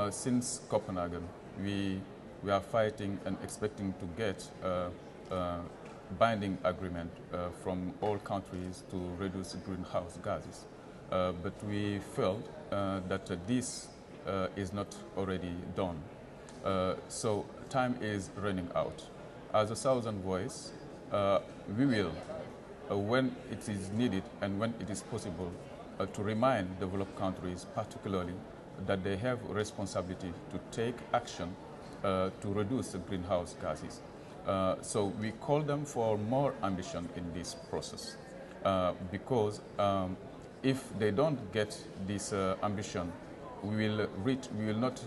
since Copenhagen, we are fighting and expecting to get a binding agreement from all countries to reduce greenhouse gases. But we felt that this is not already done. So time is running out. As a Southern Voice, we will, when it is needed and when it is possible, to remind developed countries particularly that they have a responsibility to take action to reduce the greenhouse gases. So we call them for more ambition in this process because if they don't get this ambition, we will not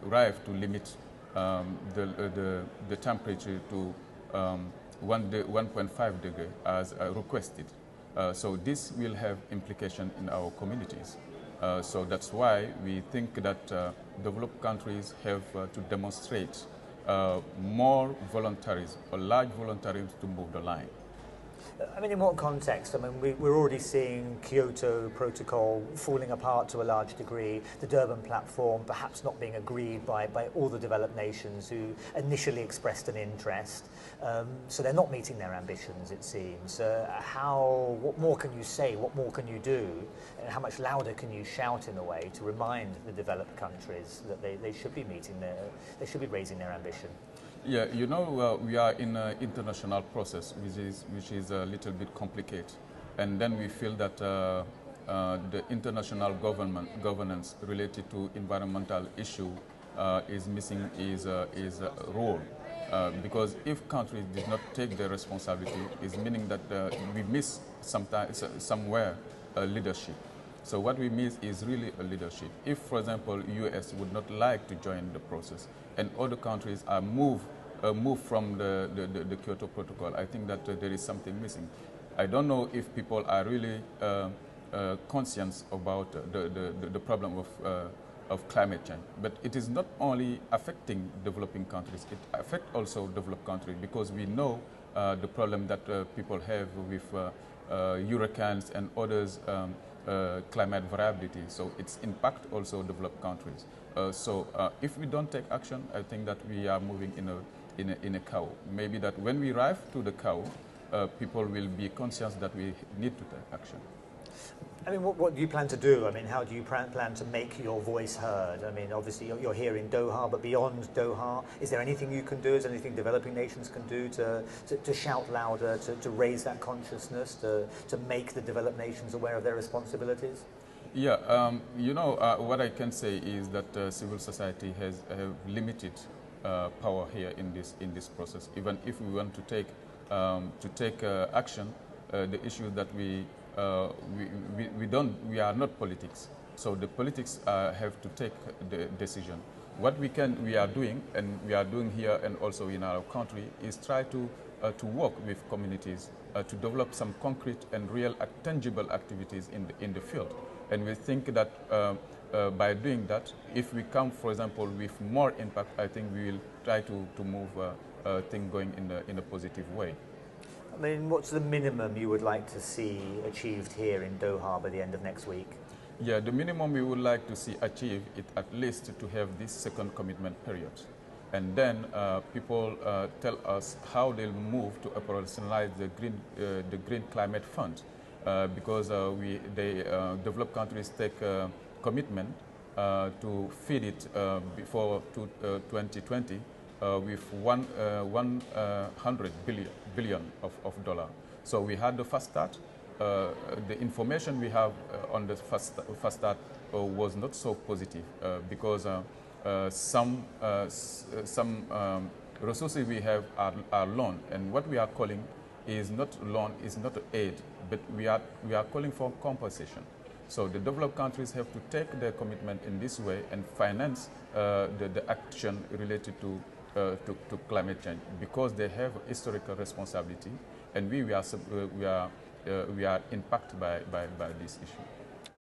arrive to limit the temperature to 1.5 degrees as requested. So this will have implication in our communities. So that's why we think that developed countries have to demonstrate more voluntarism, or large voluntarism to move the line. I mean, in what context? I mean, we're already seeing Kyoto Protocol falling apart to a large degree, the Durban platform perhaps not being agreed by all the developed nations who initially expressed an interest. So they're not meeting their ambitions, it seems. What more can you say? What more can you do? And how much louder can you shout in a way to remind the developed countries that they should be they should be raising their ambition? Yeah, you know, we are in an international process which is a little bit complicated, and then we feel that the international governance related to environmental issue is missing its role, because if countries did not take their responsibility, it's meaning that we miss somewhere leadership. So what we miss is really a leadership. If, for example, US would not like to join the process, and other countries are move from the Kyoto Protocol, I think that there is something missing. I don't know if people are really conscious about the problem of climate change. But it is not only affecting developing countries, it affects also developed countries, because we know the problem that people have with hurricanes and others climate variability. So it's impact also developed countries. So if we don't take action, I think that we are moving in a cow. Maybe that when we arrive to the cow, people will be conscious that we need to take action. I mean, what do you plan to do? I mean, how do you plan to make your voice heard? I mean, obviously you're here in Doha, but beyond Doha, is there anything you can do? Is there anything developing nations can do to shout louder, to raise that consciousness, to make the developed nations aware of their responsibilities? Yeah, you know, what I can say is that civil society has limited power here in this process. Even if we want to take action, the issue that we are not politics. So the politics have to take the decision. What we are doing, and we are doing here and also in our country, is try to work with communities to develop some concrete and real tangible activities in the field. And we think that by doing that, if we come, for example, with more impact, I think we will try to move things going in a positive way. I mean, what's the minimum you would like to see achieved here in Doha by the end of next week? Yeah, the minimum we would like to see achieved is at least to have this second commitment period. And then people tell us how they'll move to operationalize the Green Climate Fund, because developed countries take commitment to feed it before 2020 with 100 billion of dollars. So we had the fast start. The information we have on the fast start was not so positive because some resources we have are loan, and what we are calling is not loan, is not aid, but we are calling for compensation. So the developed countries have to take their commitment in this way and finance the action related to climate change, because they have historical responsibility, and we are impacted by this issue.